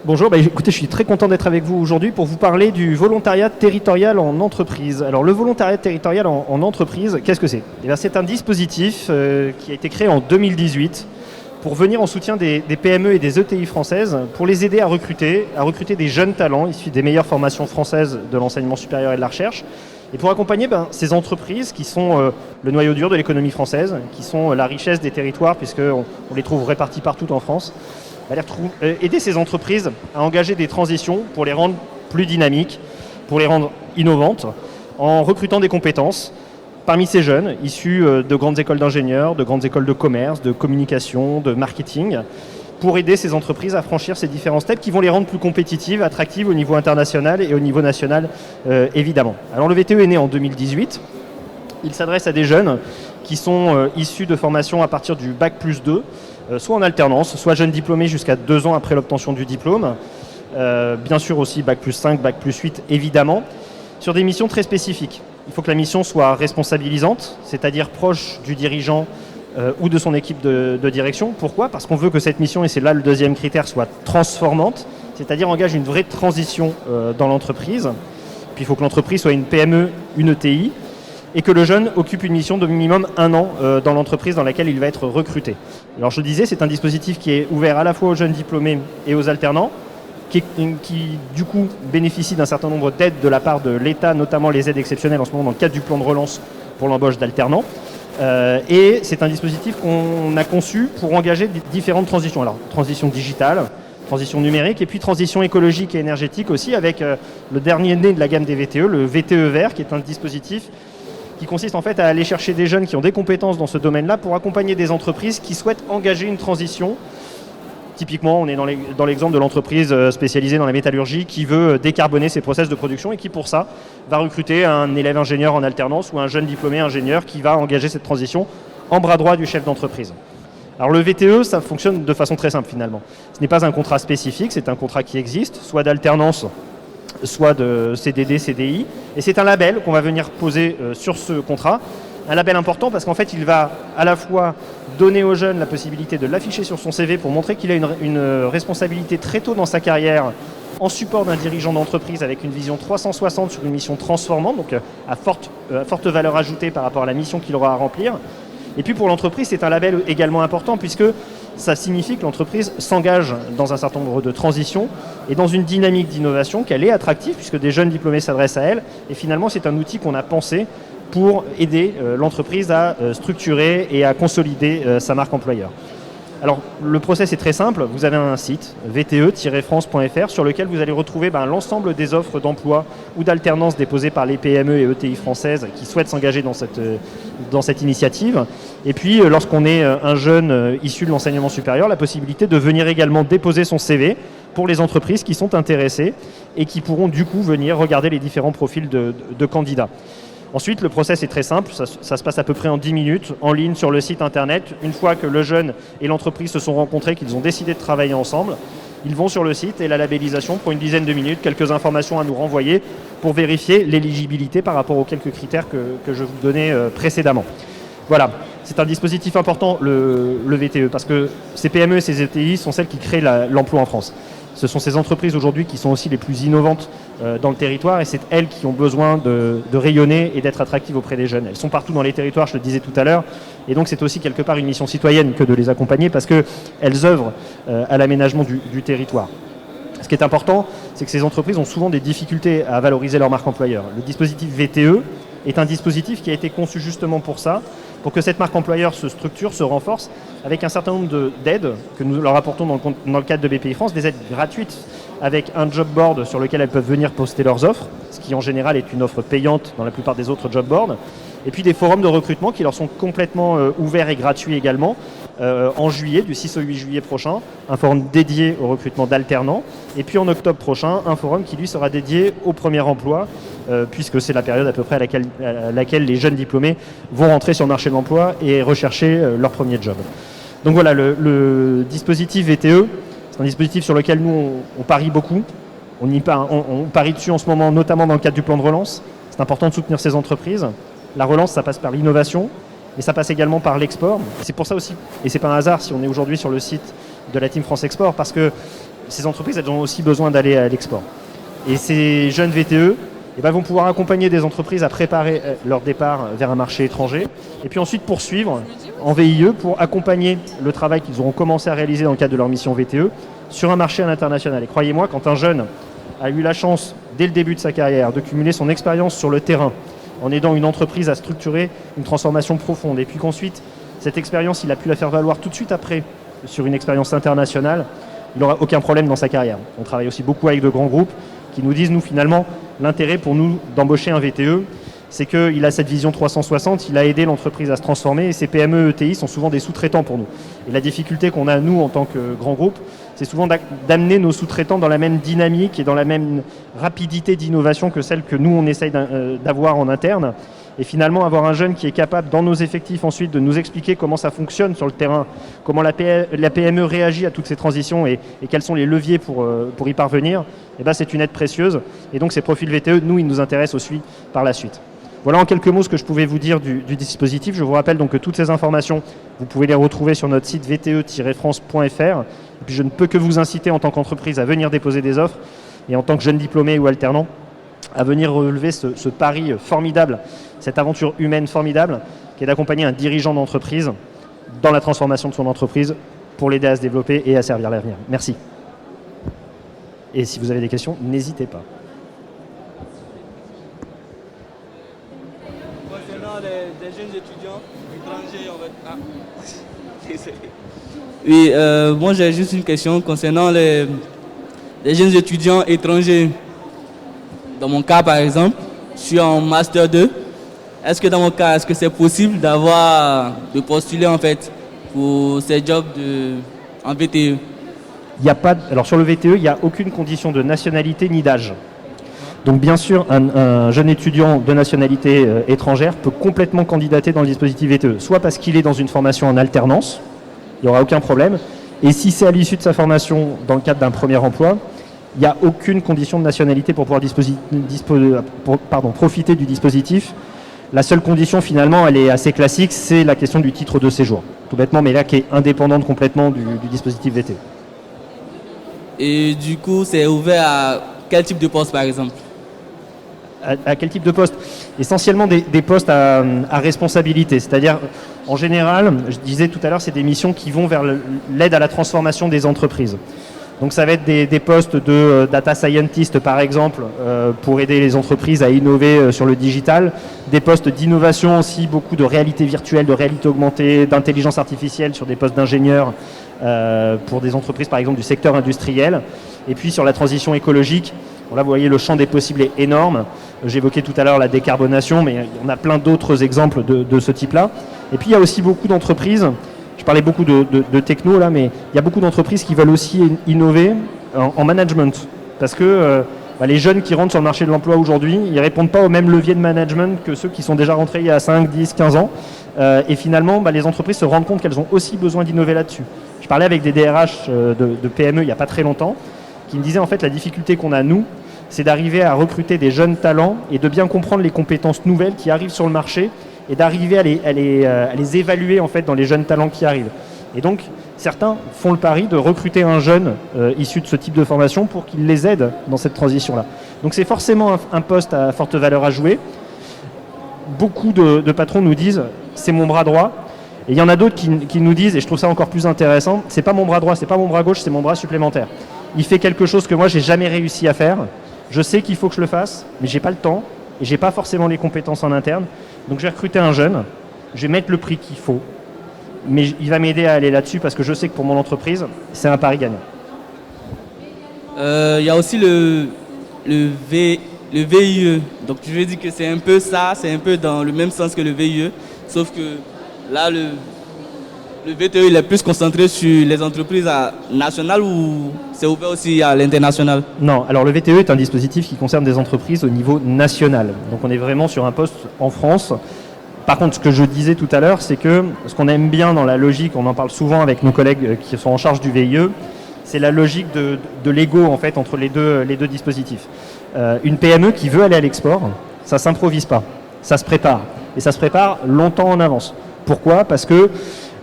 Bonjour, écoutez, je suis très content d'être avec vous aujourd'hui pour vous parler du volontariat territorial en entreprise. Alors le volontariat territorial en entreprise, qu'est-ce que c'est? C'est un dispositif qui a été créé en 2018 pour venir en soutien des PME et des ETI françaises, pour les aider à recruter des jeunes talents issus des meilleures formations françaises de l'enseignement supérieur et de la recherche, et pour accompagner ces entreprises qui sont le noyau dur de l'économie française, qui sont la richesse des territoires, puisqu'on les trouve répartis partout en France. Aider ces entreprises à engager des transitions pour les rendre plus dynamiques, pour les rendre innovantes, en recrutant des compétences parmi ces jeunes, issus de grandes écoles d'ingénieurs, de grandes écoles de commerce, de communication, de marketing, pour aider ces entreprises à franchir ces différents steps qui vont les rendre plus compétitives, attractives au niveau international et au niveau national, évidemment. Alors le VTE est né en 2018. Il s'adresse à des jeunes qui sont issus de formations à partir du Bac+2, soit en alternance, soit jeunes diplômés jusqu'à 2 ans après l'obtention du diplôme. Bien sûr aussi Bac+5, Bac+8, évidemment, sur des missions très spécifiques. Il faut que la mission soit responsabilisante, c'est-à-dire proche du dirigeant ou de son équipe de direction. Pourquoi? Parce qu'on veut que cette mission, et c'est là le deuxième critère, soit transformante, c'est-à-dire engage une vraie transition dans l'entreprise. Puis il faut que l'entreprise soit une PME, une ETI, et que le jeune occupe une mission de minimum 1 an dans l'entreprise dans laquelle il va être recruté. Alors je le disais, c'est un dispositif qui est ouvert à la fois aux jeunes diplômés et aux alternants, qui du coup bénéficie d'un certain nombre d'aides de la part de l'État, notamment les aides exceptionnelles en ce moment dans le cadre du plan de relance pour l'embauche d'alternants. Et c'est un dispositif qu'on a conçu pour engager différentes transitions. Alors transition digitale, transition numérique et puis transition écologique et énergétique aussi, avec le dernier né de la gamme des VTE, le VTE vert, qui est un dispositif qui consiste en fait à aller chercher des jeunes qui ont des compétences dans ce domaine-là pour accompagner des entreprises qui souhaitent engager une transition. Typiquement, on est dans l'exemple de l'entreprise spécialisée dans la métallurgie qui veut décarboner ses process de production et qui, pour ça, va recruter un élève ingénieur en alternance ou un jeune diplômé ingénieur qui va engager cette transition en bras droit du chef d'entreprise. Alors le VTE, ça fonctionne de façon très simple finalement. Ce n'est pas un contrat spécifique, c'est un contrat qui existe, soit d'alternance, soit de CDD, CDI. Et c'est un label qu'on va venir poser sur ce contrat. Un label important parce qu'en fait, il va à la fois donner aux jeunes la possibilité de l'afficher sur son CV pour montrer qu'il a une responsabilité très tôt dans sa carrière en support d'un dirigeant d'entreprise avec une vision 360 sur une mission transformante, donc à forte valeur ajoutée par rapport à la mission qu'il aura à remplir. Et puis pour l'entreprise, c'est un label également important puisque ça signifie que l'entreprise s'engage dans un certain nombre de transitions et dans une dynamique d'innovation, qu'elle est attractive puisque des jeunes diplômés s'adressent à elle. Et finalement, c'est un outil qu'on a pensé pour aider l'entreprise à structurer et à consolider sa marque employeur. Alors, le process est très simple. Vous avez un site, vte-france.fr, sur lequel vous allez retrouver l'ensemble des offres d'emploi ou d'alternance déposées par les PME et ETI françaises qui souhaitent s'engager dans cette initiative. Et puis, lorsqu'on est un jeune issu de l'enseignement supérieur, la possibilité de venir également déposer son CV pour les entreprises qui sont intéressées et qui pourront du coup venir regarder les différents profils de candidats. Ensuite, le process est très simple, ça se passe à peu près en 10 minutes, en ligne sur le site internet. Une fois que le jeune et l'entreprise se sont rencontrés, qu'ils ont décidé de travailler ensemble, ils vont sur le site et la labellisation prend une dizaine de minutes, quelques informations à nous renvoyer pour vérifier l'éligibilité par rapport aux quelques critères que je vous donnais précédemment. Voilà, c'est un dispositif important, le VTE, parce que ces PME et ces ETI sont celles qui créent l'emploi en France. Ce sont ces entreprises aujourd'hui qui sont aussi les plus innovantes dans le territoire et c'est elles qui ont besoin de rayonner et d'être attractives auprès des jeunes. Elles sont partout dans les territoires, je le disais tout à l'heure, et donc c'est aussi quelque part une mission citoyenne que de les accompagner parce qu'elles œuvrent à l'aménagement du territoire. Ce qui est important, c'est que ces entreprises ont souvent des difficultés à valoriser leur marque employeur. Le dispositif VTE est un dispositif qui a été conçu justement pour ça, pour que cette marque employeur se structure, se renforce, avec un certain nombre d'aides que nous leur apportons dans le cadre de BPI France, des aides gratuites avec un job board sur lequel elles peuvent venir poster leurs offres, ce qui en général est une offre payante dans la plupart des autres job boards, et puis des forums de recrutement qui leur sont complètement ouverts et gratuits également, en juillet, du 6 au 8 juillet prochain, un forum dédié au recrutement d'alternants, et puis en octobre prochain, un forum qui lui sera dédié au premier emploi, puisque c'est la période à peu près à laquelle les jeunes diplômés vont rentrer sur le marché de l'emploi et rechercher leur premier job. Donc voilà, le dispositif VTE, c'est un dispositif sur lequel nous, on parie beaucoup. On parie dessus en ce moment, notamment dans le cadre du plan de relance. C'est important de soutenir ces entreprises. La relance, ça passe par l'innovation, mais ça passe également par l'export. C'est pour ça aussi, et c'est pas un hasard si on est aujourd'hui sur le site de la Team France Export, parce que ces entreprises, elles ont aussi besoin d'aller à l'export. Et ces jeunes VTE vont pouvoir accompagner des entreprises à préparer leur départ vers un marché étranger et puis ensuite poursuivre en VIE pour accompagner le travail qu'ils auront commencé à réaliser dans le cadre de leur mission VTE sur un marché à l'international. Et croyez-moi, quand un jeune a eu la chance, dès le début de sa carrière, de cumuler son expérience sur le terrain en aidant une entreprise à structurer une transformation profonde, et puis qu'ensuite, cette expérience, il a pu la faire valoir tout de suite après sur une expérience internationale, il n'aura aucun problème dans sa carrière. On travaille aussi beaucoup avec de grands groupes qui nous disent, nous, finalement, l'intérêt pour nous d'embaucher un VTE, c'est qu'il a cette vision 360, il a aidé l'entreprise à se transformer, et ces PME ETI sont souvent des sous-traitants pour nous. Et la difficulté qu'on a, nous, en tant que grand groupe, c'est souvent d'amener nos sous-traitants dans la même dynamique et dans la même rapidité d'innovation que celle que nous, on essaye d'avoir en interne. Et finalement, avoir un jeune qui est capable, dans nos effectifs ensuite, de nous expliquer comment ça fonctionne sur le terrain, comment la PME réagit à toutes ces transitions et quels sont les leviers pour y parvenir, c'est une aide précieuse. Et donc ces profils VTE, nous, ils nous intéressent aussi par la suite. Voilà en quelques mots ce que je pouvais vous dire du dispositif. Je vous rappelle donc que toutes ces informations, vous pouvez les retrouver sur notre site vte-france.fr. Et puis je ne peux que vous inciter en tant qu'entreprise à venir déposer des offres et en tant que jeune diplômé ou alternant, à venir relever ce pari formidable, cette aventure humaine formidable, qui est d'accompagner un dirigeant d'entreprise dans la transformation de son entreprise pour l'aider à se développer et à servir l'avenir. Merci. Et si vous avez des questions, n'hésitez pas. Concernant des jeunes étudiants étrangers, oui, moi j'ai juste une question concernant les jeunes étudiants étrangers. Dans mon cas, par exemple, je suis en Master 2. Est-ce que dans mon cas, est-ce que c'est possible de postuler en fait pour ces jobs en VTE? Il n'y a pas, alors sur le VTE, il n'y a aucune condition de nationalité ni d'âge. Donc bien sûr, un jeune étudiant de nationalité étrangère peut complètement candidater dans le dispositif VTE, soit parce qu'il est dans une formation en alternance, il n'y aura aucun problème, et si c'est à l'issue de sa formation dans le cadre d'un premier emploi, il n'y a aucune condition de nationalité pour pouvoir profiter du dispositif. La seule condition, finalement, elle est assez classique, c'est la question du titre de séjour. Tout bêtement, mais là, qui est indépendante complètement du dispositif VT. Et du coup, c'est ouvert à quel type de poste, par exemple? À quel type de poste? Essentiellement des postes à responsabilité. C'est-à-dire, en général, je disais tout à l'heure, c'est des missions qui vont vers l'aide à la transformation des entreprises. Donc ça va être des postes de data scientist par exemple pour aider les entreprises à innover sur le digital, des postes d'innovation aussi, beaucoup de réalité virtuelle, de réalité augmentée, d'intelligence artificielle sur des postes d'ingénieurs pour des entreprises par exemple du secteur industriel. Et puis sur la transition écologique, bon, là vous voyez le champ des possibles est énorme. J'évoquais tout à l'heure la décarbonation, mais il y en a plein d'autres exemples de ce type-là. Et puis il y a aussi beaucoup d'entreprises. Je parlais beaucoup de techno là, mais il y a beaucoup d'entreprises qui veulent aussi innover en management. Parce que les jeunes qui rentrent sur le marché de l'emploi aujourd'hui, ils ne répondent pas au même levier de management que ceux qui sont déjà rentrés il y a 5, 10, 15 ans. Et finalement, les entreprises se rendent compte qu'elles ont aussi besoin d'innover là-dessus. Je parlais avec des DRH de PME il n'y a pas très longtemps, qui me disaient en fait la difficulté qu'on a nous, c'est d'arriver à recruter des jeunes talents et de bien comprendre les compétences nouvelles qui arrivent sur le marché et d'arriver à les évaluer en fait dans les jeunes talents qui arrivent. Et donc, certains font le pari de recruter un jeune issu de ce type de formation pour qu'il les aide dans cette transition-là. Donc c'est forcément un poste à forte valeur à jouer. Beaucoup de patrons nous disent « c'est mon bras droit ». Et il y en a d'autres qui nous disent, et je trouve ça encore plus intéressant, « c'est pas mon bras droit, c'est pas mon bras gauche, c'est mon bras supplémentaire. Il fait quelque chose que moi, j'ai jamais réussi à faire. Je sais qu'il faut que je le fasse, mais j'ai pas le temps et j'ai pas forcément les compétences en interne. Donc je vais recruter un jeune, je vais mettre le prix qu'il faut, mais il va m'aider à aller là-dessus parce que je sais que pour mon entreprise, c'est un pari gagnant. Il y a aussi le VIE. Donc je veux dire que c'est un peu ça, c'est un peu dans le même sens que le VIE, sauf que là, le VTE il est plus concentré sur les entreprises nationales ou c'est ouvert aussi à l'international? Non, alors le VTE est un dispositif qui concerne des entreprises au niveau national. Donc on est vraiment sur un poste en France. Par contre, ce que je disais tout à l'heure, c'est que ce qu'on aime bien dans la logique, on en parle souvent avec nos collègues qui sont en charge du VIE, c'est la logique de l'ego en fait entre les deux dispositifs. Une PME qui veut aller à l'export, ça ne s'improvise pas, ça se prépare. Et ça se prépare longtemps en avance. Pourquoi? Parce que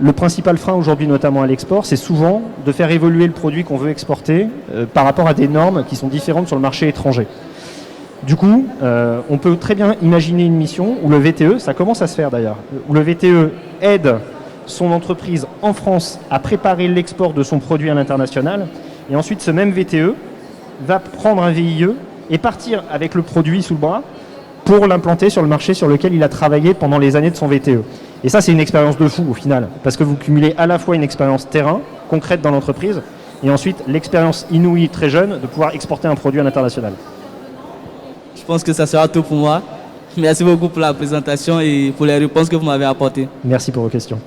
Le principal frein aujourd'hui, notamment à l'export, c'est souvent de faire évoluer le produit qu'on veut exporter par rapport à des normes qui sont différentes sur le marché étranger. Du coup, on peut très bien imaginer une mission où le VTE, ça commence à se faire d'ailleurs, où le VTE aide son entreprise en France à préparer l'export de son produit à l'international, et ensuite ce même VTE va prendre un VIE et partir avec le produit sous le bras pour l'implanter sur le marché sur lequel il a travaillé pendant les années de son VTE. Et ça, c'est une expérience de fou au final, parce que vous cumulez à la fois une expérience terrain, concrète dans l'entreprise, et ensuite l'expérience inouïe très jeune de pouvoir exporter un produit à l'international. Je pense que ça sera tout pour moi. Merci beaucoup pour la présentation et pour les réponses que vous m'avez apportées. Merci pour vos questions.